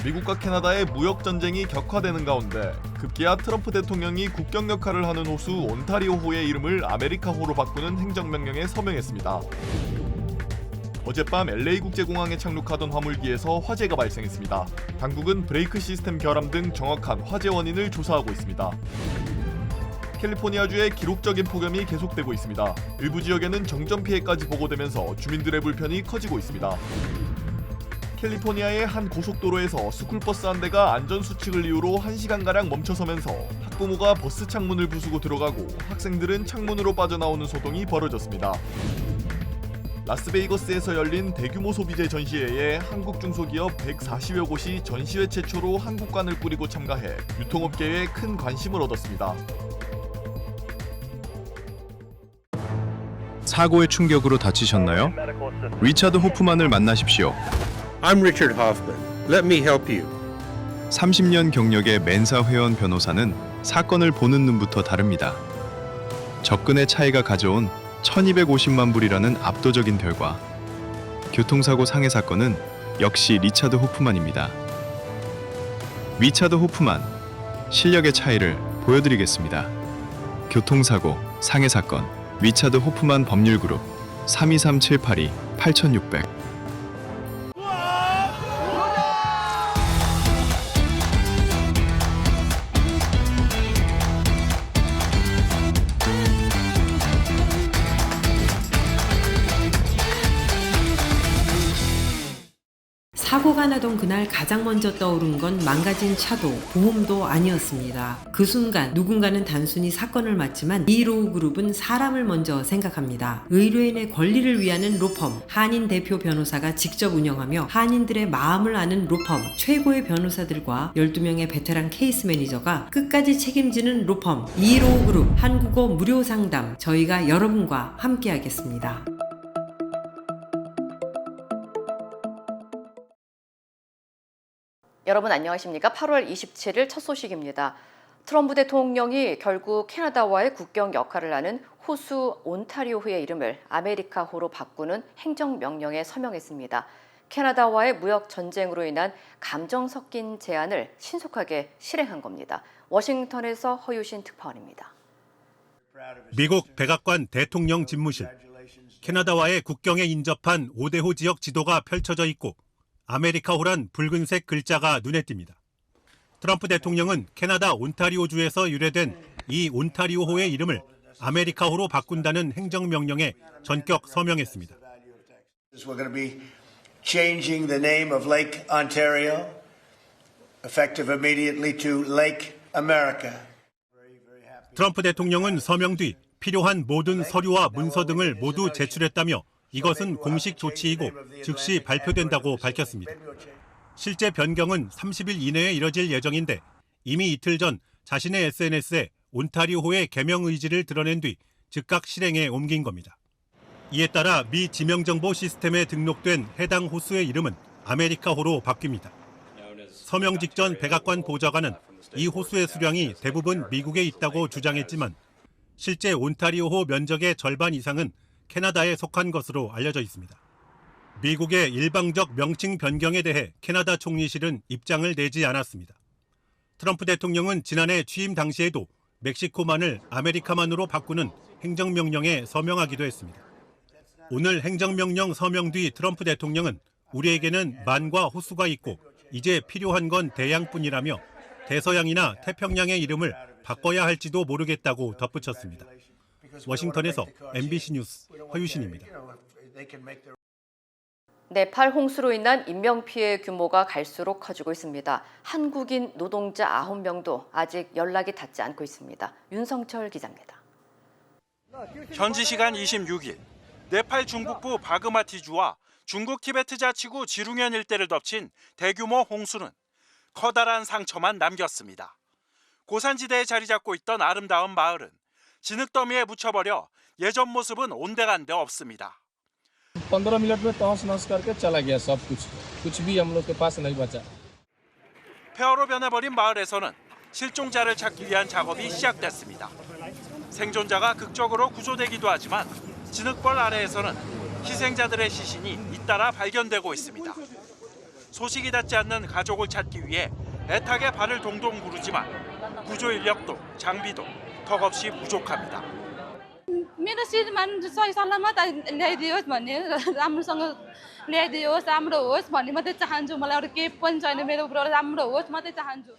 미국과 캐나다의 무역 전쟁이 격화되는 가운데 급기야 트럼프 대통령이 국경 역할을 하는 호수 온타리오호의 이름을 아메리카호로 바꾸는 행정명령에 서명했습니다. 어젯밤 LA 국제공항에 착륙하던 화물기에서 화재가 발생했습니다. 당국은 브레이크 시스템 결함 등 정확한 화재 원인을 조사하고 있습니다. 캘리포니아주에 기록적인 폭염이 계속되고 있습니다. 일부 지역에는 정전 피해까지 보고되면서 주민들의 불편이 커지고 있습니다. 캘리포니아의 한 고속도로에서 스쿨버스 한 대가 안전수칙을 이유로 1시간가량 멈춰서면서 학부모가 버스 창문을 부수고 들어가고 학생들은 창문으로 빠져나오는 소동이 벌어졌습니다. 라스베이거스에서 열린 대규모 소비재 전시회에 한국 중소기업 140여 곳이 전시회 최초로 한국관을 꾸리고 참가해 유통업계에 큰 관심을 얻었습니다. 사고의 충격으로 다치셨나요? 리차드 호프만을 만나십시오. I'm Richard Hoffman. Let me help you. 30년 경력의 맨사 회원 변호사는 사건을 보는 눈부터 다릅니다. 접근의 차이가 가져온 1250만 불이라는 압도적인 결과. 교통사고 상해 사건은 역시 리차드 호프만입니다. 리차드 호프만, 실력의 차이를 보여드리겠습니다. 교통사고, 상해 사건, 리차드 호프만 법률그룹 323-782-8600. 사고가 나던 그날 가장 먼저 떠오른 건 망가진 차도 보험도 아니었습니다. 그 순간 누군가는 단순히 사건을 맡지만 이 로우그룹은 사람을 먼저 생각합니다. 의뢰인의 권리를 위하는 로펌, 한인 대표 변호사가 직접 운영하며 한인들의 마음을 아는 로펌, 최고의 변호사들과 12명의 베테랑 케이스 매니저가 끝까지 책임지는 로펌, 이 로우그룹 한국어 무료 상담, 저희가 여러분과 함께하겠습니다. 여러분 안녕하십니까? 8월 27일 첫 소식입니다. 트럼프 대통령이 결국 캐나다와의 국경 역할을 하는 호수 온타리오호의 이름을 아메리카호로 바꾸는 행정명령에 서명했습니다. 캐나다와의 무역 전쟁으로 인한 감정 섞인 제안을 신속하게 실행한 겁니다. 워싱턴에서 허유신 특파원입니다. 미국 백악관 대통령 집무실, 캐나다와의 국경에 인접한 오대호 지역 지도가 펼쳐져 있고 아메리카호란 붉은색 글자가 눈에 띕니다. 트럼프 대통령은 캐나다 온타리오주에서 유래된 이 온타리오호의 이름을 아메리카호로 바꾼다는 행정명령에 전격 서명했습니다. We're going to be changing the name of Lake Ontario, effective immediately to Lake America. 트럼프 대통령은 서명 뒤 필요한 모든 서류와 문서 등을 모두 제출했다며 이것은 공식 조치이고 즉시 발표된다고 밝혔습니다. 실제 변경은 30일 이내에 이뤄질 예정인데 이미 이틀 전 자신의 SNS에 온타리오호의 개명 의지를 드러낸 뒤 즉각 실행에 옮긴 겁니다. 이에 따라 미 지명정보 시스템에 등록된 해당 호수의 이름은 아메리카호로 바뀝니다. 서명 직전 백악관 보좌관은 이 호수의 수량이 대부분 미국에 있다고 주장했지만 실제 온타리오호 면적의 절반 이상은 캐나다에 속한 것으로 알려져 있습니다. 미국의 일방적 명칭 변경에 대해 캐나다 총리실은 입장을 내지 않았습니다. 트럼프 대통령은 지난해 취임 당시에도 멕시코만을 아메리카만으로 바꾸는 행정명령에 서명하기도 했습니다. 오늘 행정명령 서명 뒤 트럼프 대통령은 우리에게는 만과 호수가 있고 이제 필요한 건 대양뿐이라며 대서양이나 태평양의 이름을 바꿔야 할지도 모르겠다고 덧붙였습니다. 워싱턴에서 MBC 뉴스 허유신입니다. 네팔 홍수로 인한 인명피해 규모가 갈수록 커지고 있습니다. 한국인 노동자 9명도 아직 연락이 닿지 않고 있습니다. 윤성철 기자입니다. 현지 시간 26일, 네팔 중북부 바그마티주와 중국 티베트 자치구 지룽현 일대를 덮친 대규모 홍수는 커다란 상처만 남겼습니다. 고산지대에 자리 잡고 있던 아름다운 마을은 진흙더미에 묻혀버려 예전 모습은 온데간데 없습니다. 15 मिनट में तहस नहस करके चला गया सब कुछ भी हम लोग के पास नहीं बचा. 폐허로 변해버린 마을에서는 실종자를 찾기 위한 작업이 시작됐습니다. 생존자가 극적으로 구조되기도 하지만 진흙벌 아래에서는 희생자들의 시신이 잇따라 발견되고 있습니다. 소식이 닿지 않는 가족을 찾기 위해 애타게 발을 동동 구르지만 구조 인력도 장비도 턱없이 부족합니다. मेरो श्रीमान सही सलामत ल्याइदियोस् भन्ने राम्रोसँग ल्याइदियोस् राम्रो होस् भन्ने मात्रै चाहन्छु मलाई अरू केही पनि छैन मेरो बुढो राम्रो होस् मात्रै चाहन्छु.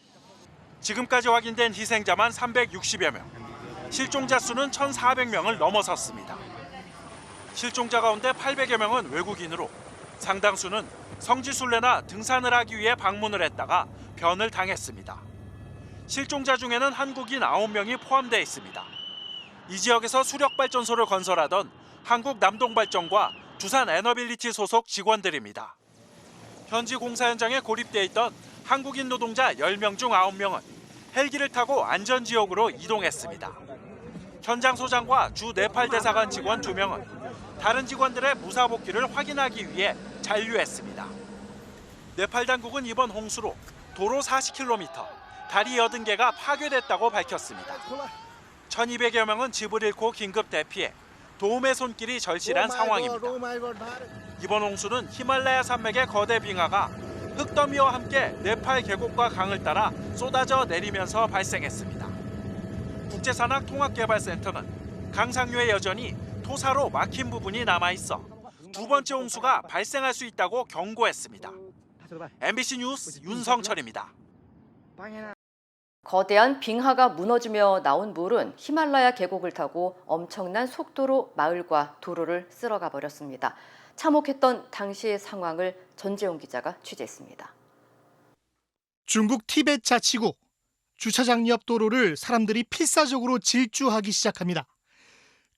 지금까지 확인된 희생자만 360여 명, 실종자 수는 1,400명을 넘어섰습니다. 실종자 가운데 800여 명은 외국인으로 상당수는 성지순례나 등산을 하기 위해 방문을 했다가 변을 당했습니다. 실종자 중에는 한국인 9명이 포함되어 있습니다. 이 지역에서 수력발전소를 건설하던 한국 남동발전과 두산 에너빌리티 소속 직원들입니다. 현지 공사 현장에 고립돼 있던 한국인 노동자 10명 중 9명은 헬기를 타고 안전지역으로 이동했습니다. 현장 소장과 주 네팔 대사관 직원 2명은 다른 직원들의 무사 복귀를 확인하기 위해 잔류했습니다. 네팔 당국은 이번 홍수로 도로 40km, 다리 80개가 파괴됐다고 밝혔습니다. 1,200여 명은 집을 잃고 긴급 대피해 도움의 손길이 절실한 상황입니다. 이번 홍수는 히말라야 산맥의 거대 빙하가 흙더미와 함께 네팔 계곡과 강을 따라 쏟아져 내리면서 발생했습니다. 국제산악통합개발센터는 강상류에 여전히 토사로 막힌 부분이 남아있어 두 번째 홍수가 발생할 수 있다고 경고했습니다. MBC 뉴스 윤성철입니다. 거대한 빙하가 무너지며 나온 물은 히말라야 계곡을 타고 엄청난 속도로 마을과 도로를 쓸어가 버렸습니다. 참혹했던 당시의 상황을 전재용 기자가 취재했습니다. 중국 티베트 자치구 주차장 옆 도로를 사람들이 필사적으로 질주하기 시작합니다.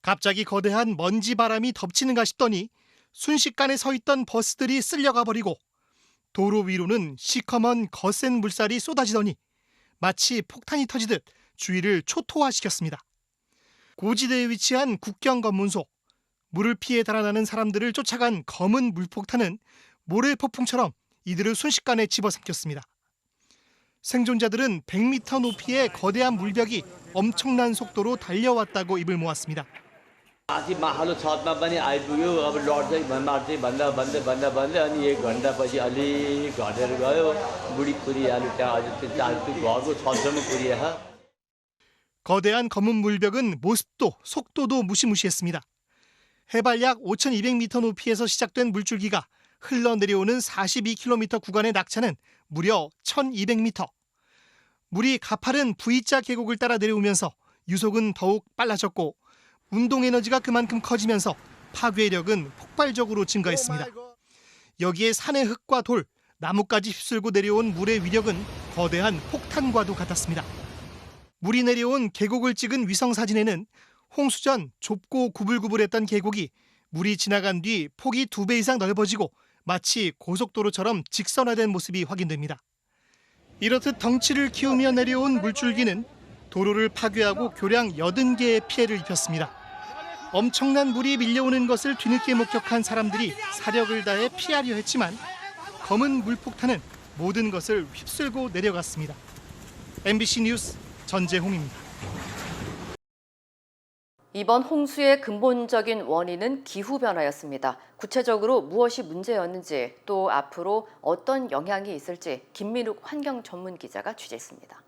갑자기 거대한 먼지 바람이 덮치는가 싶더니 순식간에 서 있던 버스들이 쓸려가 버리고 도로 위로는 시커먼 거센 물살이 쏟아지더니 마치 폭탄이 터지듯 주위를 초토화시켰습니다. 고지대에 위치한 국경 검문소, 물을 피해 달아나는 사람들을 쫓아간 검은 물폭탄은 모래폭풍처럼 이들을 순식간에 집어삼켰습니다. 생존자들은 100m 높이의 거대한 물벽이 엄청난 속도로 달려왔다고 입을 모았습니다. 거대한 검은 물벽은 모습도 속도도 무시무시했습니다. 해발 약 5,200m 높이에서 시작된 물줄기가 흘러내려오는 42km 구간의 낙차는 무려 1,200m. 물이 가파른 V자 계곡을 따라 내려오면서 유속은 더욱 빨라졌고 운동 에너지가 그만큼 커지면서 파괴력은 폭발적으로 증가했습니다. 여기에 산의 흙과 돌, 나무까지 휩쓸고 내려온 물의 위력은 거대한 폭탄과도 같았습니다. 물이 내려온 계곡을 찍은 위성사진에는 홍수 전 좁고 구불구불했던 계곡이 물이 지나간 뒤 폭이 2배 이상 넓어지고 마치 고속도로처럼 직선화된 모습이 확인됩니다. 이렇듯 덩치를 키우며 내려온 물줄기는 도로를 파괴하고 교량 80개의 피해를 입혔습니다. 엄청난 물이 밀려오는 것을 뒤늦게 목격한 사람들이 사력을 다해 피하려 했지만 검은 물폭탄은 모든 것을 휩쓸고 내려갔습니다. MBC 뉴스 전재홍입니다. 이번 홍수의 근본적인 원인은 기후변화였습니다. 구체적으로 무엇이 문제였는지 또 앞으로 어떤 영향이 있을지 김민욱 환경 전문 기자가 취재했습니다.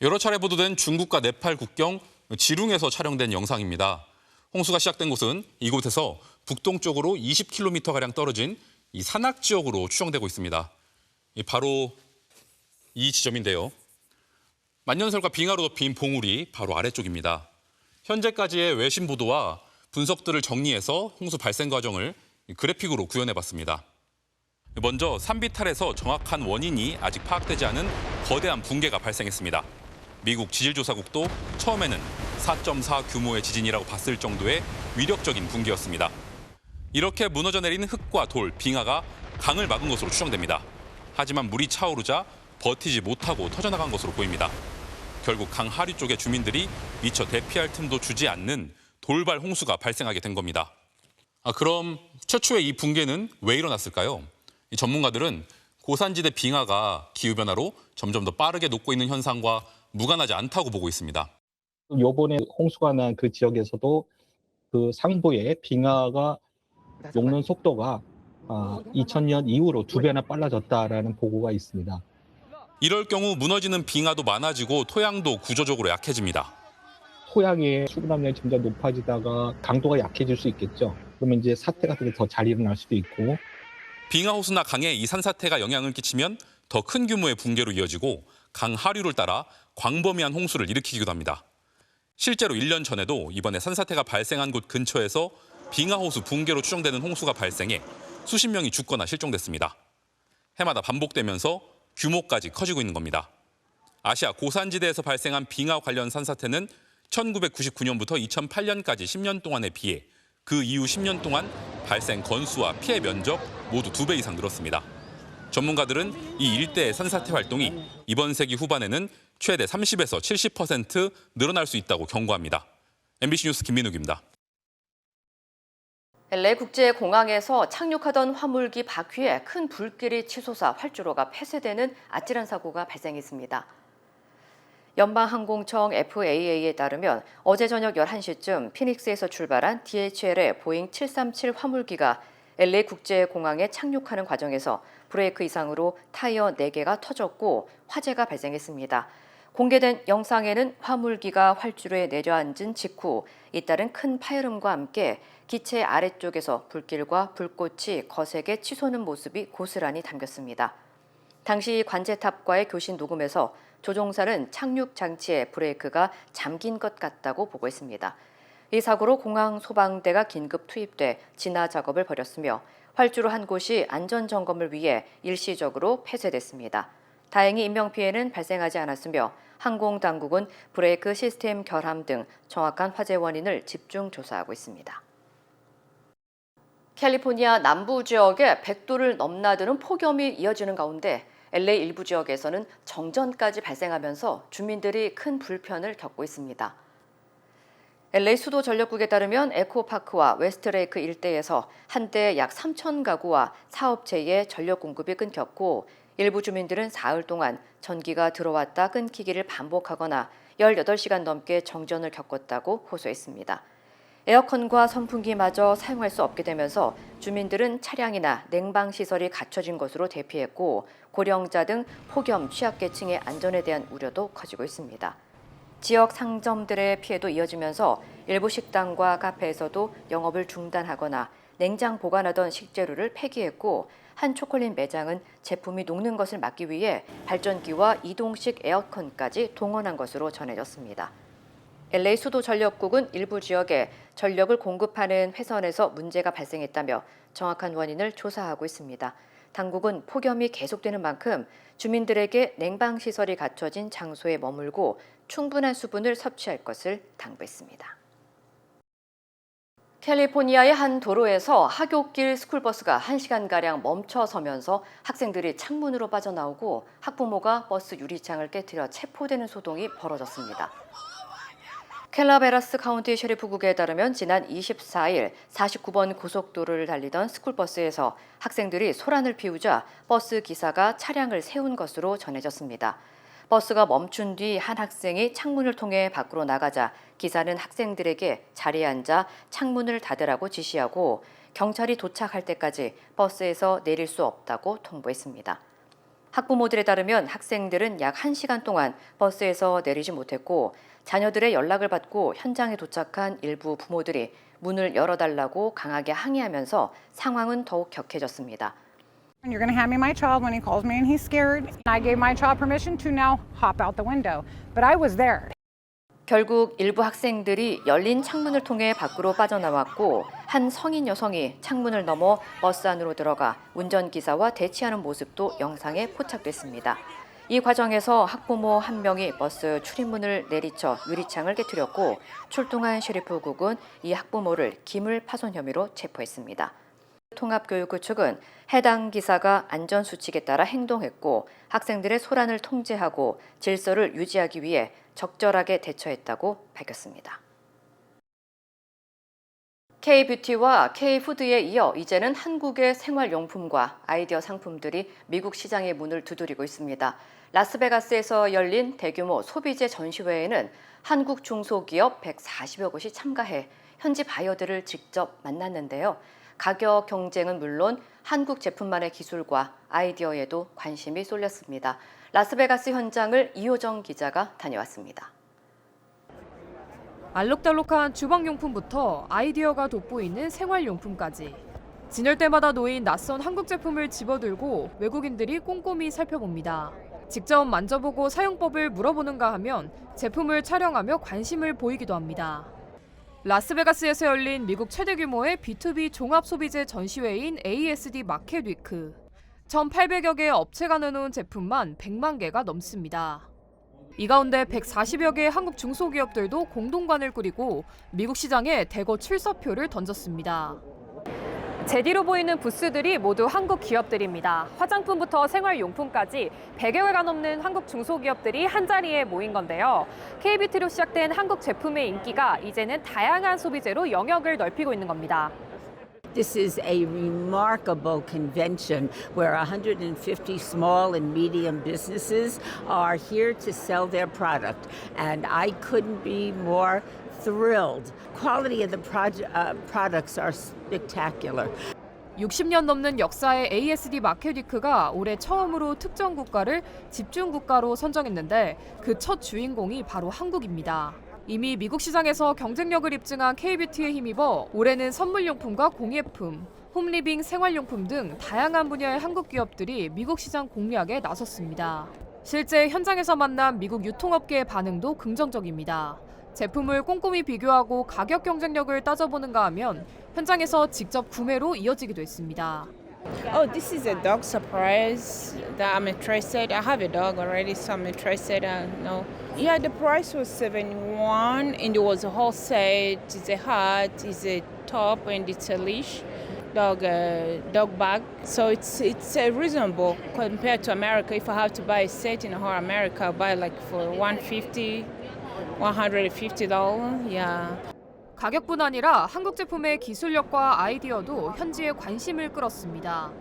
여러 차례 보도된 중국과 네팔 국경 지룽에서 촬영된 영상입니다. 홍수가 시작된 곳은 이곳에서 북동쪽으로 20km가량 떨어진 이 산악 지역으로 추정되고 있습니다. 바로 이 지점인데요. 만년설과 빙하로 덮인 봉우리 바로 아래쪽입니다. 현재까지의 외신 보도와 분석들을 정리해서 홍수 발생 과정을 그래픽으로 구현해봤습니다. 먼저 산비탈에서 정확한 원인이 아직 파악되지 않은 거대한 붕괴가 발생했습니다. 미국 지질조사국도 처음에는 4.4 규모의 지진이라고 봤을 정도의 위력적인 붕괴였습니다. 이렇게 무너져 내린 흙과 돌, 빙하가 강을 막은 것으로 추정됩니다. 하지만 물이 차오르자 버티지 못하고 터져나간 것으로 보입니다. 결국 강 하류 쪽의 주민들이 미처 대피할 틈도 주지 않는 돌발 홍수가 발생하게 된 겁니다. 그럼 최초의 이 붕괴는 왜 일어났을까요? 이 전문가들은 고산지대 빙하가 기후변화로 점점 더 빠르게 녹고 있는 현상과 무관하지 않다고 보고 있습니다. 요번에 홍수가 난 그 지역에서도 그 상부에 빙하가 녹는 속도가 2000년 이후로 2배나 빨라졌다라는 보고가 있습니다. 이럴 경우 무너지는 빙하도 많아지고 토양도 구조적으로 약해집니다. 토양의 수분 함량이 점점 높아지다가 강도가 약해질 수 있겠죠. 그러면 이제 사태 같은 게 더 잘 일어날 수도 있고. 빙하 호수나 강에 이 산사태가 영향을 끼치면 더 큰 규모의 붕괴로 이어지고 강 하류를 따라 광범위한 홍수를 일으키기도 합니다. 실제로 1년 전에도 이번에 산사태가 발생한 곳 근처에서 빙하 호수 붕괴로 추정되는 홍수가 발생해 수십 명이 죽거나 실종됐습니다. 해마다 반복되면서 규모까지 커지고 있는 겁니다. 아시아 고산지대에서 발생한 빙하 관련 산사태는 1999년부터 2008년까지 10년 동안에 비해 그 이후 10년 동안 발생 건수와 피해 면적 모두 2배 이상 늘었습니다. 전문가들은 이 일대의 산사태 활동이 이번 세기 후반에는 최대 30에서 70% 늘어날 수 있다고 경고합니다. MBC 뉴스 김민욱입니다. LA 국제공항에서 착륙하던 화물기 바퀴에 큰 불길이 치솟아 활주로가 폐쇄되는 아찔한 사고가 발생했습니다. 연방항공청 FAA에 따르면 어제 저녁 11시쯤 피닉스에서 출발한 DHL의 보잉 737 화물기가 LA 국제공항에 착륙하는 과정에서 브레이크 이상으로 타이어 4개가 터졌고 화재가 발생했습니다. 공개된 영상에는 화물기가 활주로에 내려앉은 직후 잇따른 큰 파열음과 함께 기체 아래쪽에서 불길과 불꽃이 거세게 치솟는 모습이 고스란히 담겼습니다. 당시 관제탑과의 교신 녹음에서 조종사는 착륙 장치의 브레이크가 잠긴 것 같다고 보고했습니다. 이 사고로 공항 소방대가 긴급 투입돼 진화 작업을 벌였으며 활주로 한 곳이 안전 점검을 위해 일시적으로 폐쇄됐습니다. 다행히 인명피해는 발생하지 않았으며 항공당국은 브레이크 시스템 결함 등 정확한 화재 원인을 집중 조사하고 있습니다. 캘리포니아 남부 지역에 100도를 넘나드는 폭염이 이어지는 가운데 LA 일부 지역에서는 정전까지 발생하면서 주민들이 큰 불편을 겪고 있습니다. LA 수도 전력국에 따르면 에코파크와 웨스트레이크 일대에서 한때 약 3천 가구와 사업체의 전력 공급이 끊겼고 일부 주민들은 사흘 동안 전기가 들어왔다 끊기기를 반복하거나 18시간 넘게 정전을 겪었다고 호소했습니다. 에어컨과 선풍기마저 사용할 수 없게 되면서 주민들은 차량이나 냉방시설이 갖춰진 것으로 대피했고 고령자 등 폭염 취약계층의 안전에 대한 우려도 커지고 있습니다. 지역 상점들의 피해도 이어지면서 일부 식당과 카페에서도 영업을 중단하거나 냉장 보관하던 식재료를 폐기했고 한 초콜릿 매장은 제품이 녹는 것을 막기 위해 발전기와 이동식 에어컨까지 동원한 것으로 전해졌습니다. LA 수도 전력국은 일부 지역에 전력을 공급하는 회선에서 문제가 발생했다며 정확한 원인을 조사하고 있습니다. 당국은 폭염이 계속되는 만큼 주민들에게 냉방시설이 갖춰진 장소에 머물고 충분한 수분을 섭취할 것을 당부했습니다. 캘리포니아의 한 도로에서 하굣길 스쿨버스가 1시간가량 멈춰서면서 학생들이 창문으로 빠져나오고 학부모가 버스 유리창을 깨뜨려 체포되는 소동이 벌어졌습니다. 캘라베라스 카운티 셰리프국에 따르면 지난 24일 49번 고속도로를 달리던 스쿨버스에서 학생들이 소란을 피우자 버스 기사가 차량을 세운 것으로 전해졌습니다. 버스가 멈춘 뒤 한 학생이 창문을 통해 밖으로 나가자 기사는 학생들에게 자리에 앉아 창문을 닫으라고 지시하고 경찰이 도착할 때까지 버스에서 내릴 수 없다고 통보했습니다. 학부모들에 따르면 학생들은 약 1시간 동안 버스에서 내리지 못했고 자녀들의 연락을 받고 현장에 도착한 일부 부모들이 문을 열어달라고 강하게 항의하면서 상황은 더욱 격해졌습니다. You're going to hand me my child when he calls me and he's scared. I gave my child permission to now hop out the window, but I was there. 결국 일부 학생들이 열린 창문을 통해 밖으로 빠져나왔고 한 성인 여성이 창문을 넘어 버스 안으로 들어가 운전기사와 대치하는 모습도 영상에 포착됐습니다. 이 과정에서 학부모 한 명이 버스 출입문을 내리쳐 유리창을 깨뜨렸고 출동한 셰리프국은 이 학부모를 기물 파손 혐의로 체포했습니다. 통합교육부 측은 해당 기사가 안전수칙에 따라 행동했고 학생들의 소란을 통제하고 질서를 유지하기 위해 적절하게 대처했다고 밝혔습니다. K-뷰티와 K-푸드에 이어 이제는 한국의 생활용품과 아이디어 상품들이 미국 시장의 문을 두드리고 있습니다. 라스베가스에서 열린 대규모 소비재 전시회에는 한국 중소기업 140여 곳이 참가해 현지 바이어들을 직접 만났는데요. 가격 경쟁은 물론 한국 제품만의 기술과 아이디어에도 관심이 쏠렸습니다. 라스베가스 현장을 이호정 기자가 다녀왔습니다. 알록달록한 주방용품부터 아이디어가 돋보이는 생활용품까지. 진열대마다 놓인 낯선 한국 제품을 집어들고 외국인들이 꼼꼼히 살펴봅니다. 직접 만져보고 사용법을 물어보는가 하면 제품을 촬영하며 관심을 보이기도 합니다. 라스베가스에서 열린 미국 최대 규모의 B2B 종합소비재 전시회인 ASD 마켓 위크. 1,800여 개의 업체가 내놓은 제품만 100만 개가 넘습니다. 이 가운데 140여 개의 한국 중소기업들도 공동관을 꾸리고 미국 시장에 대거 출사표를 던졌습니다. 제 뒤로 보이는 부스들이 모두 한국 기업들입니다. 화장품부터 생활용품까지 100여 개가 넘는 한국 중소기업들이 한자리에 모인 건데요. KBT로 시작된 한국 제품의 인기가 이제는 다양한 소비재로 영역을 넓히고 있는 겁니다. This is a remarkable convention where 150 small and medium businesses are here to sell their product, and I couldn't be more thrilled. Quality of the products are spectacular. 60년 넘는 역사의 ASD 마켓 위크가 올해 처음으로 특정 국가를 집중 국가로 선정했는데 그 첫 주인공이 바로 한국입니다. 이미 미국 시장에서 경쟁력을 입증한 KBT에 힘입어 올해는 선물용품과 공예품, 홈리빙 생활용품 등 다양한 분야의 한국 기업들이 미국 시장 공략에 나섰습니다. 실제 현장에서 만난 미국 유통업계의 반응도 긍정적입니다. 제품을 꼼꼼히 비교하고 가격 경쟁력을 따져보는가 하면 현장에서 직접 구매로 이어지기도 했습니다. Oh, this is a dog surprise that I'm interested. I have a dog already, so I'm interested. No. Yeah, the price was $71, and it was a whole set. It's a hat, it's a top, and it's a leash. Dog bag. So it's reasonable compared to America. If I have to buy a set in whole America, I'll buy like for $150, $150. Yeah. 가격뿐 아니라 한국 제품의 기술력과 아이디어도 현지의 관심을 끌었습니다.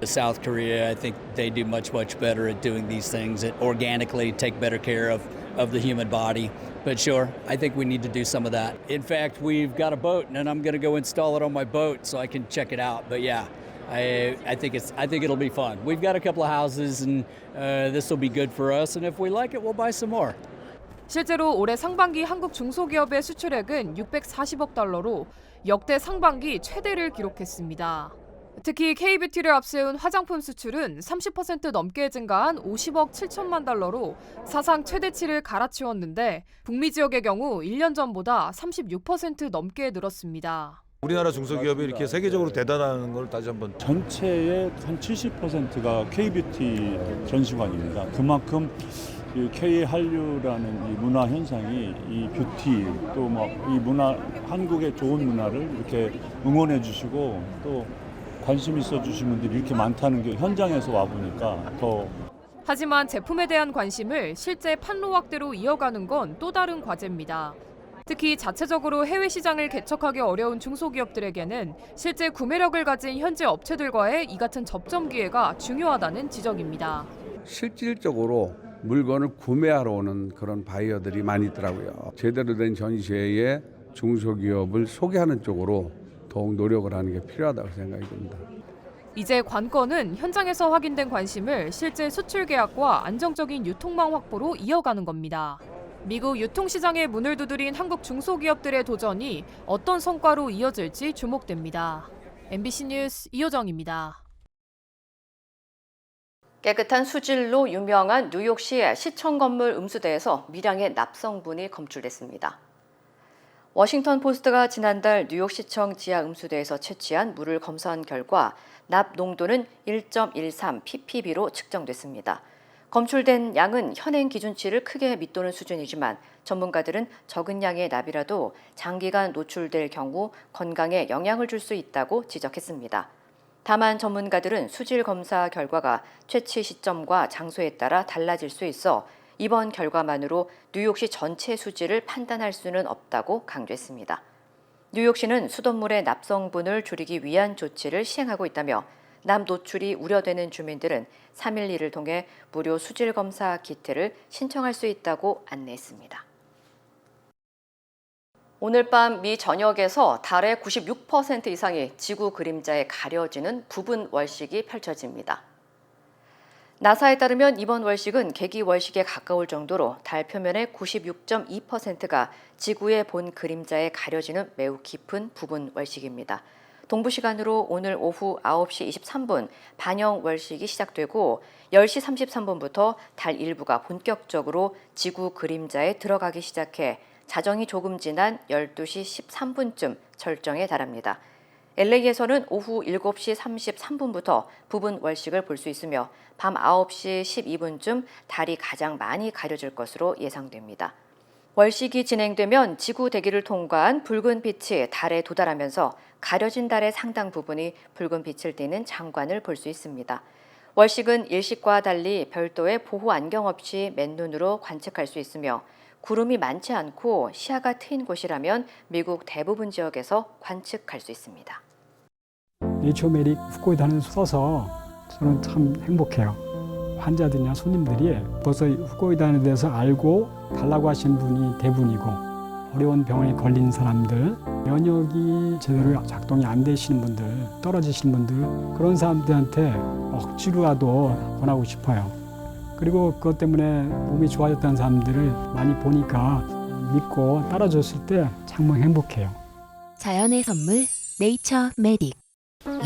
South Korea, I think they do much better at doing these things, that organically take better care of the human body. But sure, I think we need to do some of that. In fact, we've got a boat, and I'm going to go install it on my boat so I can check it out. But yeah, I think it'll be fun. We've got a couple of houses, and this will be good for us. And if we like it, we'll buy some more. 실제로 올해 상반기 한국 중소기업의 수출액은 640억 달러로 역대 상반기 최대를 기록했습니다. 특히 K뷰티를 앞세운 화장품 수출은 30% 넘게 증가한 50억 7천만 달러로 사상 최대치를 갈아치웠는데 북미 지역의 경우 1년 전보다 36% 넘게 늘었습니다. 우리나라 중소기업이 이렇게 세계적으로 대단한 걸 다시 한번 전체의 한 70%가 K뷰티 전시관입니다. 그만큼 이 K 한류라는 이 문화 현상이 이 뷰티 또 뭐 이 문화 한국의 좋은 문화를 이렇게 응원해 주시고 또 관심 있어 주신 분들이 이렇게 많다는 게 현장에서 와 보니까 더. 하지만 제품에 대한 관심을 실제 판로 확대로 이어가는 건 또 다른 과제입니다. 특히 자체적으로 해외 시장을 개척하기 어려운 중소기업들에게는 실제 구매력을 가진 현지 업체들과의 이 같은 접점 기회가 중요하다는 지적입니다. 실질적으로 물건을 구매하러 오는 그런 바이어들이 많이 있더라고요. 제대로 된 전시회에 중소기업을 소개하는 쪽으로 더욱 노력을 하는 게 필요하다고 생각이 듭니다. 이제 관건은 현장에서 확인된 관심을 실제 수출 계약과 안정적인 유통망 확보로 이어가는 겁니다. 미국 유통시장에 문을 두드린 한국 중소기업들의 도전이 어떤 성과로 이어질지 주목됩니다. MBC 뉴스 이호정입니다. 깨끗한 수질로 유명한 뉴욕시의 시청 건물 음수대에서 미량의 납성분이 검출됐습니다. 워싱턴 포스트가 지난달 뉴욕시청 지하 음수대에서 채취한 물을 검사한 결과 납 농도는 1.13 ppb로 측정됐습니다. 검출된 양은 현행 기준치를 크게 밑도는 수준이지만 전문가들은 적은 양의 납이라도 장기간 노출될 경우 건강에 영향을 줄 수 있다고 지적했습니다. 다만 전문가들은 수질 검사 결과가 채취 시점과 장소에 따라 달라질 수 있어 이번 결과만으로 뉴욕시 전체 수질을 판단할 수는 없다고 강조했습니다. 뉴욕시는 수돗물의 납성분을 줄이기 위한 조치를 시행하고 있다며 납 노출이 우려되는 주민들은 312를 통해 무료 수질 검사 키트를 신청할 수 있다고 안내했습니다. 오늘 밤 미 전역에서 달의 96% 이상이 지구 그림자에 가려지는 부분 월식이 펼쳐집니다. 나사에 따르면 이번 월식은 개기 월식에 가까울 정도로 달 표면의 96.2%가 지구의 본 그림자에 가려지는 매우 깊은 부분 월식입니다. 동부 시간으로 오늘 오후 9시 23분 반영 월식이 시작되고 10시 33분부터 달 일부가 본격적으로 지구 그림자에 들어가기 시작해 자정이 조금 지난 12시 13분쯤 절정에 달합니다. LA에서는 오후 7시 33분부터 부분 월식을 볼 수 있으며 밤 9시 12분쯤 달이 가장 많이 가려질 것으로 예상됩니다. 월식이 진행되면 지구 대기를 통과한 붉은 빛이 달에 도달하면서 가려진 달의 상당 부분이 붉은 빛을 띠는 장관을 볼 수 있습니다. 월식은 일식과 달리 별도의 보호 안경 없이 맨눈으로 관측할 수 있으며 구름이 많지 않고 시야가 트인 곳이라면 미국 대부분 지역에서 관측할 수 있습니다. 네이처메릭 후코이다를 써서 저는 참 행복해요. 환자들이나 손님들이 벌써 후코이다에 대해서 알고 달라고 하시는 분이 대부분이고 어려운 병에 걸린 사람들, 면역이 제대로 작동이 안 되시는 분들, 떨어지시는 분들 그런 사람들한테 억지로라도 권하고 싶어요. 그리고 그것 때문에 몸이 좋아졌다는 사람들을 많이 보니까 믿고 따라줬을 때 정말 행복해요. 자연의 선물 네이처메딕.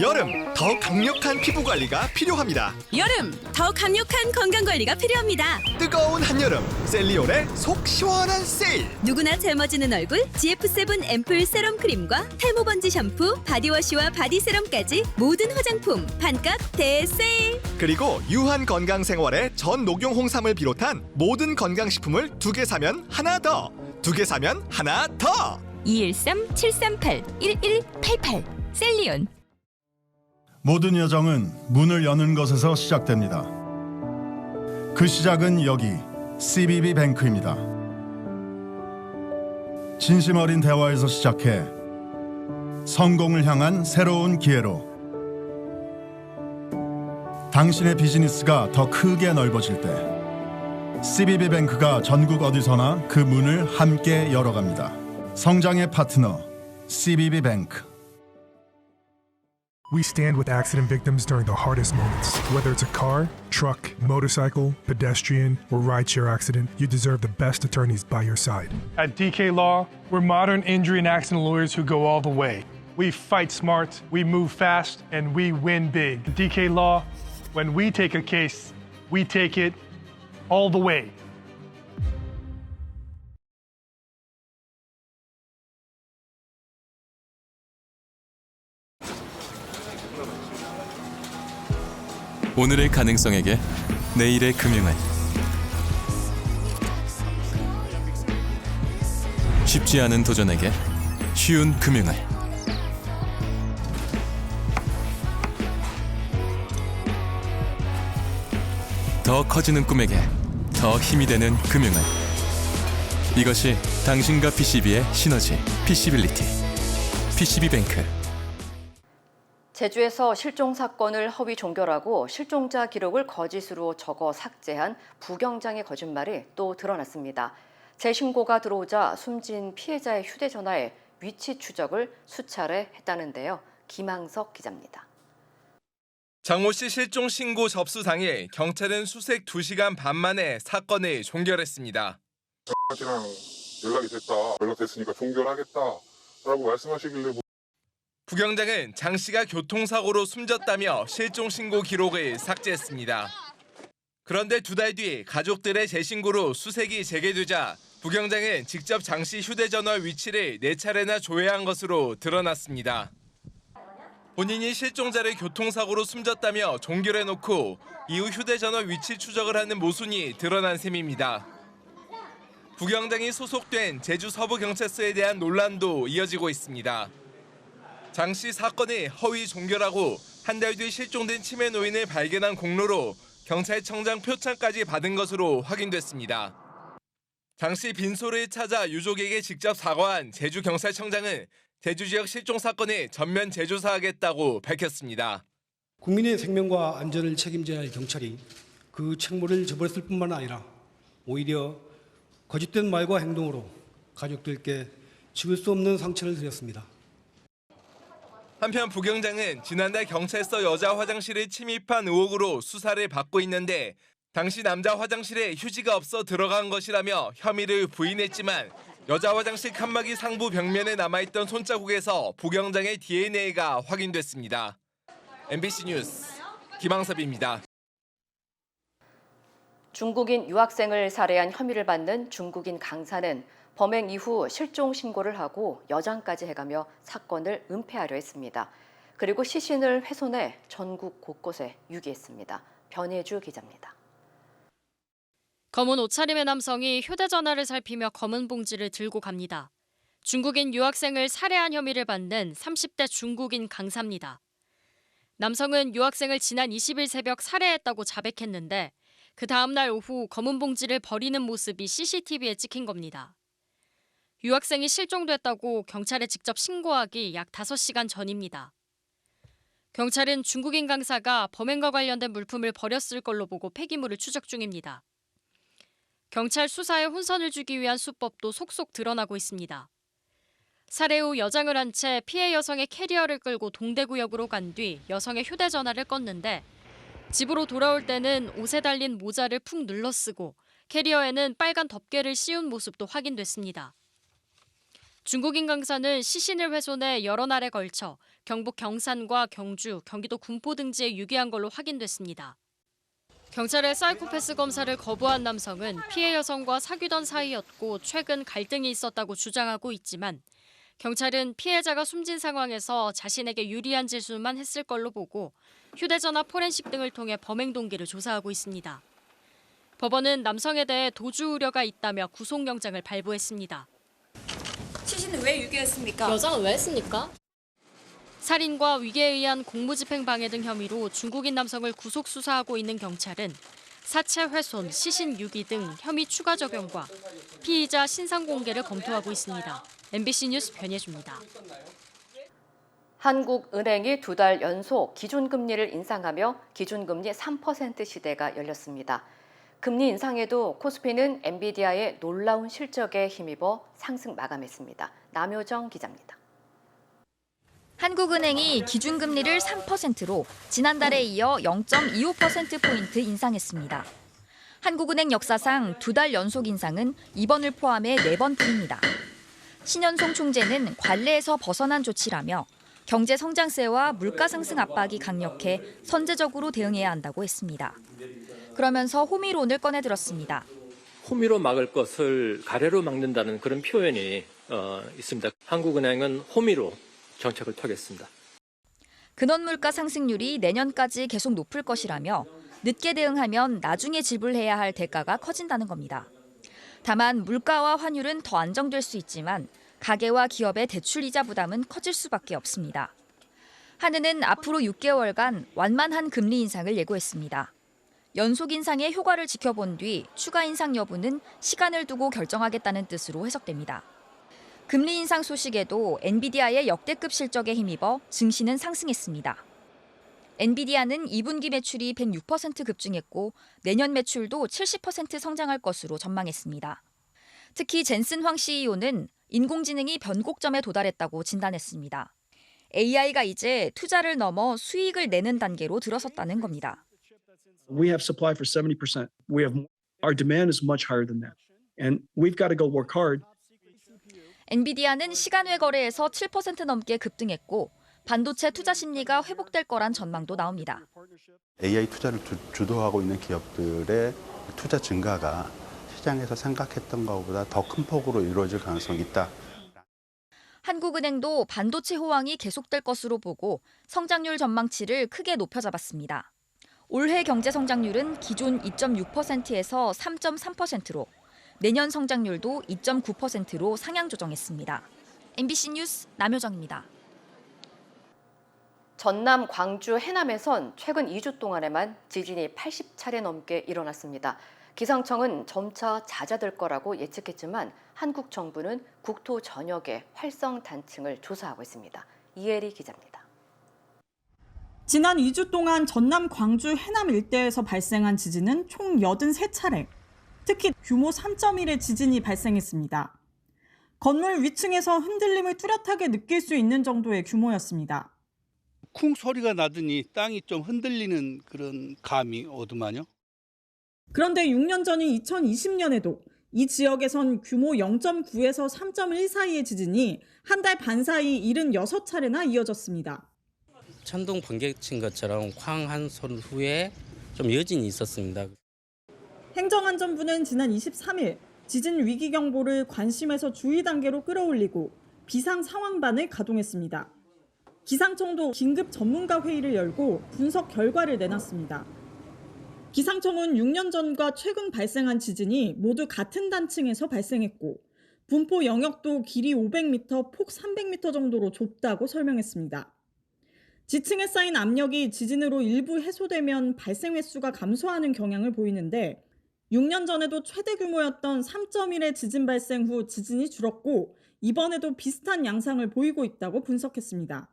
여름 더 강력한 피부 관리가 필요합니다. 여름 더 강력한 건강 관리가 필요합니다. 뜨거운 한여름 셀리온의 속 시원한 세일. 누구나 젊어지는 얼굴 GF7 앰플 세럼 크림과 탈모번지 샴푸, 바디워시와 바디 세럼까지 모든 화장품 반값 대세일. 그리고 유한 건강 생활에 전 녹용 홍삼을 비롯한 모든 건강식품을 2개 사면 하나 더, 2개 사면 하나 더. 213-738-1188 셀리온. 모든 여정은 문을 여는 것에서 시작됩니다. 그 시작은 여기 CBB 뱅크입니다. 진심 어린 대화에서 시작해 성공을 향한 새로운 기회로 당신의 비즈니스가 더 크게 넓어질 때 CBB 뱅크가 전국 어디서나 그 문을 함께 열어갑니다. 성장의 파트너 CBB 뱅크. We stand with accident victims during the hardest moments. Whether it's a car, truck, motorcycle, pedestrian, or rideshare accident, you deserve the best attorneys by your side. At DK Law, we're modern injury and accident lawyers who go all the way. We fight smart, we move fast, and we win big. At DK Law, when we take a case, we take it all the way. 오늘의 가능성에게 내일의 금융을. 쉽지 않은 도전에게 쉬운 금융을. 더 커지는 꿈에게 더 힘이 되는 금융을. 이것이 당신과 PCB의 시너지, PC빌리티. PCB뱅크. 제주에서 실종 사건을 허위 종결하고 실종자 기록을 거짓으로 적어 삭제한 부경장의 거짓말이 또 드러났습니다. 재신고가 들어오자 숨진 피해자의 휴대전화에 위치 추적을 수차례 했다는데요. 김항석 기자입니다. 장모 씨 실종 신고 접수 당일 경찰은 수색 2시간 반 만에 사건을 종결했습니다. 씨랑 연락이 됐다. 연락됐으니까 종결하겠다라고 말씀하시길래 부경장은 장 씨가 교통사고로 숨졌다며 실종 신고 기록을 삭제했습니다. 그런데 2달 뒤 가족들의 재신고로 수색이 재개되자 부경장은 직접 장 씨 휴대전화 위치를 4차례나 조회한 것으로 드러났습니다. 본인이 실종자를 교통사고로 숨졌다며 종결해놓고 이후 휴대전화 위치 추적을 하는 모순이 드러난 셈입니다. 부경장이 소속된 제주 서부경찰서에 대한 논란도 이어지고 있습니다. 장 씨 사건을 허위 종결하고 한 달 뒤 실종된 치매 노인을 발견한 공로로 경찰청장 표창까지 받은 것으로 확인됐습니다. 장 씨 빈소를 찾아 유족에게 직접 사과한 제주경찰청장은 제주 지역 실종 사건을 전면 재조사하겠다고 밝혔습니다. 국민의 생명과 안전을 책임져야 할 경찰이 그 책무를 저버렸을 뿐만 아니라 오히려 거짓된 말과 행동으로 가족들께 지울 수 없는 상처를 드렸습니다. 한편 부경장은 지난달 경찰서 여자 화장실에 침입한 의혹으로 수사를 받고 있는데 당시 남자 화장실에 휴지가 없어 들어간 것이라며 혐의를 부인했지만 여자 화장실 칸막이 상부 벽면에 남아있던 손자국에서 부경장의 DNA가 확인됐습니다. MBC 뉴스 김항섭입니다. 중국인 유학생을 살해한 혐의를 받는 중국인 강사는 범행 이후 실종 신고를 하고 여장까지 해가며 사건을 은폐하려 했습니다. 그리고 시신을 훼손해 전국 곳곳에 유기했습니다. 변혜주 기자입니다. 검은 옷차림의 남성이 휴대전화를 살피며 검은 봉지를 들고 갑니다. 중국인 유학생을 살해한 혐의를 받는 30대 중국인 강사입니다. 남성은 유학생을 지난 20일 새벽 살해했다고 자백했는데 그 다음 날 오후 검은 봉지를 버리는 모습이 CCTV에 찍힌 겁니다. 유학생이 실종됐다고 경찰에 직접 신고하기 약 5시간 전입니다. 경찰은 중국인 강사가 범행과 관련된 물품을 버렸을 걸로 보고 폐기물을 추적 중입니다. 경찰 수사에 혼선을 주기 위한 수법도 속속 드러나고 있습니다. 살해 후 여장을 한 채 피해 여성의 캐리어를 끌고 동대구역으로 간 뒤 여성의 휴대전화를 껐는데 집으로 돌아올 때는 옷에 달린 모자를 푹 눌러 쓰고 캐리어에는 빨간 덮개를 씌운 모습도 확인됐습니다. 중국인 강사는 시신을 훼손해 여러 날에 걸쳐 경북 경산과 경주, 경기도 군포 등지에 유기한 걸로 확인됐습니다. 경찰의 사이코패스 검사를 거부한 남성은 피해 여성과 사귀던 사이였고 최근 갈등이 있었다고 주장하고 있지만 경찰은 피해자가 숨진 상황에서 자신에게 유리한 질문만 했을 걸로 보고 휴대전화 포렌식 등을 통해 범행 동기를 조사하고 있습니다. 법원은 남성에 대해 도주 우려가 있다며 구속영장을 발부했습니다. 시신은 왜 유기했습니까? 여장은 왜 했습니까? 살인과 위계에 의한 공무집행 방해 등 혐의로 중국인 남성을 구속 수사하고 있는 경찰은 사체 훼손, 시신 유기 등 혐의 추가 적용과 피의자 신상 공개를 검토하고 있습니다. MBC 뉴스 변예주입니다. 한국은행이 2달 연속 기준금리를 인상하며 기준금리 3% 시대가 열렸습니다. 금리 인상에도 코스피는 엔비디아의 놀라운 실적에 힘입어 상승 마감했습니다. 남효정 기자입니다. 한국은행이 기준금리를 3%로 지난달에 이어 0.25%포인트 인상했습니다. 한국은행 역사상 2달 연속 인상은 이번을 포함해 4번뿐입니다. 신현송 총재는 관례에서 벗어난 조치라며 경제 성장세와 물가 상승 압박이 강력해 선제적으로 대응해야 한다고 했습니다. 그러면서 호미론을 꺼내들었습니다. 호미로 막을 것을 가래로 막는다는 그런 표현이 있습니다. 한국은행은 호미로 정책을 펴겠습니다. 근원 물가 상승률이 내년까지 계속 높을 것이라며 늦게 대응하면 나중에 지불해야 할 대가가 커진다는 겁니다. 다만 물가와 환율은 더 안정될 수 있지만 가계와 기업의 대출 이자 부담은 커질 수밖에 없습니다. 한은은 앞으로 6개월간 완만한 금리 인상을 예고했습니다. 연속 인상의 효과를 지켜본 뒤 추가 인상 여부는 시간을 두고 결정하겠다는 뜻으로 해석됩니다. 금리 인상 소식에도 엔비디아의 역대급 실적에 힘입어 증시는 상승했습니다. 엔비디아는 2분기 매출이 106% 급증했고 내년 매출도 70% 성장할 것으로 전망했습니다. 특히 젠슨 황 CEO는 인공지능이 변곡점에 도달했다고 진단했습니다. AI가 이제 투자를 넘어 수익을 내는 단계로 들어섰다는 겁니다. We have supply for 70%. Our demand is much higher than that. And we've got to go work hard. 엔비디아는 시간외 거래에서 7% 넘게 급등했고 반도체 투자 심리가 회복될 거란 전망도 나옵니다. AI 투자를 주도하고 있는 기업들의 투자 증가가 시장에서 생각했던 것보다 더 큰 폭으로 이루어질 가능성이 있다. 한국은행도 반도체 호황이 계속될 것으로 보고 성장률 전망치를 크게 높여 잡았습니다. 올해 경제 성장률은 기존 2.6%에서 3.3%로 내년 성장률도 2.9%로 상향 조정했습니다. MBC 뉴스 남효정입니다. 전남 광주 해남에선 최근 2주 동안에만 지진이 80차례 넘게 일어났습니다. 기상청은 점차 잦아들 거라고 예측했지만 한국 정부는 국토 전역의 활성 단층을 조사하고 있습니다. 이혜리 기자입니다. 지난 2주 동안 전남 광주 해남 일대에서 발생한 지진은 총 83차례, 특히 규모 3.1의 지진이 발생했습니다. 건물 위층에서 흔들림을 뚜렷하게 느낄 수 있는 정도의 규모였습니다. 쿵 소리가 나더니 땅이 좀 흔들리는 그런 감이 오더만요. 그런데 6년 전인 2020년에도 이 지역에선 규모 0.9에서 3.1 사이의 지진이 한 달 반 사이 76차례나 이어졌습니다. 천둥 번개 친 것처럼 쾅 한 소리 후에 좀 여진이 있었습니다. 행정안전부는 지난 23일 지진 위기 경보를 관심에서 주의 단계로 끌어올리고 비상 상황반을 가동했습니다. 기상청도 긴급 전문가 회의를 열고 분석 결과를 내놨습니다. 기상청은 6년 전과 최근 발생한 지진이 모두 같은 단층에서 발생했고 분포 영역도 길이 500m, 폭 300m 정도로 좁다고 설명했습니다. 지층에 쌓인 압력이 지진으로 일부 해소되면 발생 횟수가 감소하는 경향을 보이는데 6년 전에도 최대 규모였던 3.1의 지진 발생 후 지진이 줄었고 이번에도 비슷한 양상을 보이고 있다고 분석했습니다.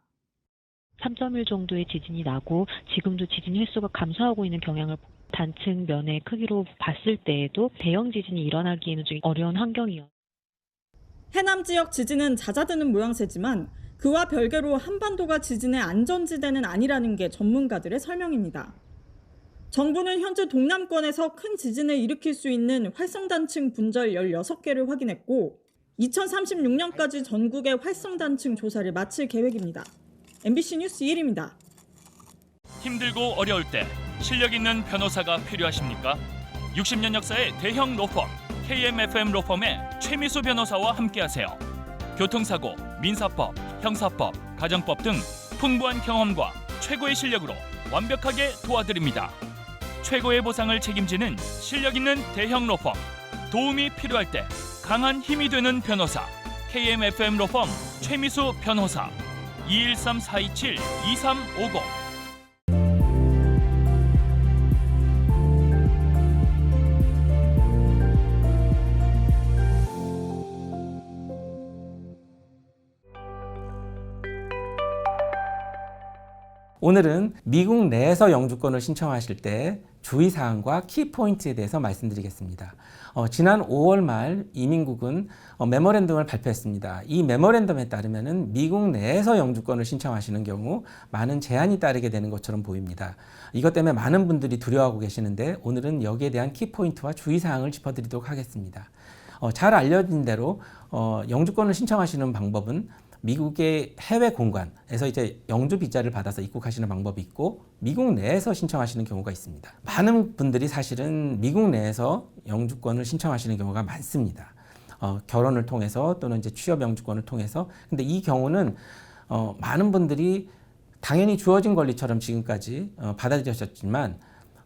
3.1 정도의 지진이 나고 지금도 지진 횟수가 감소하고 있는 경향을 단층 면의 크기로 봤을 때에도 대형 지진이 일어나기에는 좀 어려운 환경이요. 해남 지역 지진은 잦아드는 모양새지만 그와 별개로 한반도가 지진의 안전지대는 아니라는 게 전문가들의 설명입니다. 정부는 현재 동남권에서 큰 지진을 일으킬 수 있는 활성단층 분절 16개를 확인했고 2036년까지 전국의 활성단층 조사를 마칠 계획입니다. MBC 뉴스 이혜리입니다. 힘들고 어려울 때 실력 있는 변호사가 필요하십니까? 60년 역사의 대형 로펌 KMFM 로펌의 최미수 변호사와 함께하세요. 교통사고, 민사법, 형사법, 가정법 등 풍부한 경험과 최고의 실력으로 완벽하게 도와드립니다. 최고의 보상을 책임지는 실력 있는 대형 로펌, 도움이 필요할 때 강한 힘이 되는 변호사 KMFM 로펌 최미수 변호사 213-427-2350. 오늘은 미국 내에서 영주권을 신청하실 때 주의사항과 키포인트에 대해서 말씀드리겠습니다. 지난 5월 말 이민국은 메모랜덤을 발표했습니다. 이 메모랜덤에 따르면 미국 내에서 영주권을 신청하시는 경우 많은 제한이 따르게 되는 것처럼 보입니다. 이것 때문에 많은 분들이 두려워하고 계시는데 오늘은 여기에 대한 키포인트와 주의사항을 짚어드리도록 하겠습니다. 잘 알려진 대로 영주권을 신청하시는 방법은 미국의 해외 공관에서 이제 영주 비자를 받아서 입국하시는 방법이 있고 미국 내에서 신청하시는 경우가 있습니다. 많은 분들이 사실은 미국 내에서 영주권을 신청하시는 경우가 많습니다. 결혼을 통해서 또는 이제 취업 영주권을 통해서. 근데 이 경우는 많은 분들이 당연히 주어진 권리처럼 지금까지 받아들여졌지만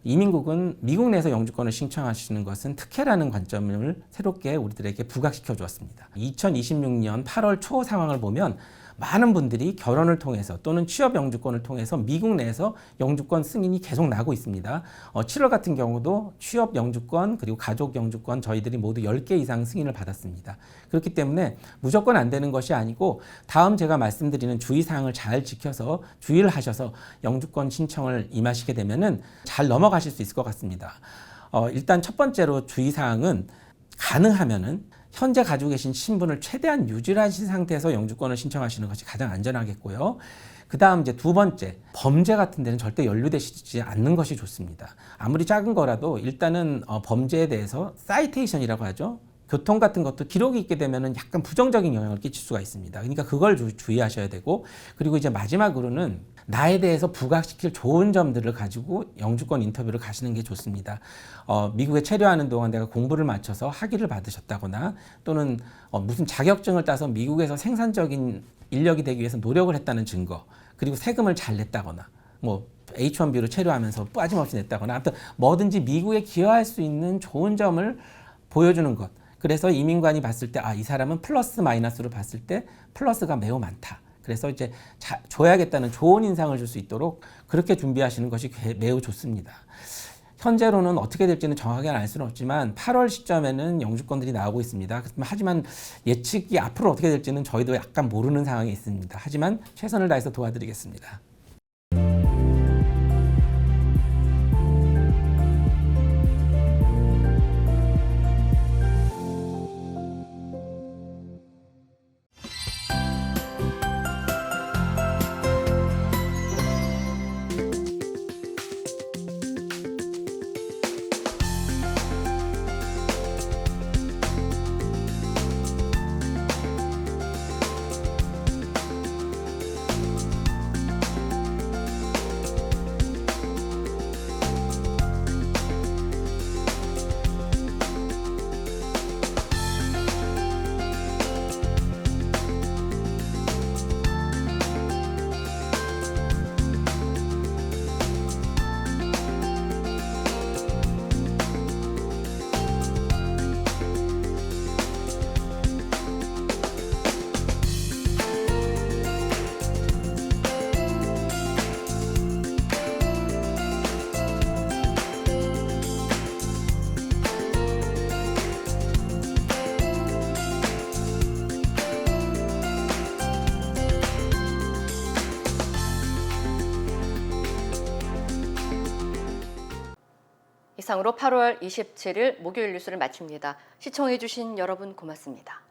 이민국은 미국 내에서 영주권을 신청하시는 것은 특혜라는 관점을 새롭게 우리들에게 부각시켜 주었습니다. 2026년 8월 초 상황을 보면 많은 분들이 결혼을 통해서 또는 취업 영주권을 통해서 미국 내에서 영주권 승인이 계속 나고 있습니다. 7월 같은 경우도 취업 영주권 그리고 가족 영주권 저희들이 모두 10개 이상 승인을 받았습니다. 그렇기 때문에 무조건 안 되는 것이 아니고 다음 제가 말씀드리는 주의사항을 잘 지켜서 주의를 하셔서 영주권 신청을 임하시게 되면은 잘 넘어가실 수 있을 것 같습니다. 일단 첫 번째로 주의사항은 가능하면은 현재 가지고 계신 신분을 최대한 유지하신 상태에서 영주권을 신청하시는 것이 가장 안전하겠고요. 그 다음 이제 두 번째, 범죄 같은 데는 절대 연루되시지 않는 것이 좋습니다. 아무리 작은 거라도 일단은 범죄에 대해서 사이테이션이라고 하죠. 교통 같은 것도 기록이 있게 되면은 약간 부정적인 영향을 끼칠 수가 있습니다. 그러니까 그걸 주의하셔야 되고, 그리고 이제 마지막으로는 나에 대해서 부각시킬 좋은 점들을 가지고 영주권 인터뷰를 가시는 게 좋습니다. 미국에 체류하는 동안 내가 공부를 마쳐서 학위를 받으셨다거나 또는 무슨 자격증을 따서 미국에서 생산적인 인력이 되기 위해서 노력을 했다는 증거, 그리고 세금을 잘 냈다거나 뭐 H1B로 체류하면서 빠짐없이 냈다거나 아무튼 뭐든지 미국에 기여할 수 있는 좋은 점을 보여주는 것. 그래서 이민관이 봤을 때 이 사람은 플러스 마이너스로 봤을 때 플러스가 매우 많다. 그래서 이제 줘야겠다는 좋은 인상을 줄 수 있도록 그렇게 준비하시는 것이 매우 좋습니다. 현재로는 어떻게 될지는 정확하게 알 수는 없지만 8월 시점에는 영주권들이 나오고 있습니다. 하지만 예측이 앞으로 어떻게 될지는 저희도 약간 모르는 상황이 있습니다. 하지만 최선을 다해서 도와드리겠습니다. 이상으로 8월 27일 목요일 뉴스를 마칩니다. 시청해주신 여러분 고맙습니다.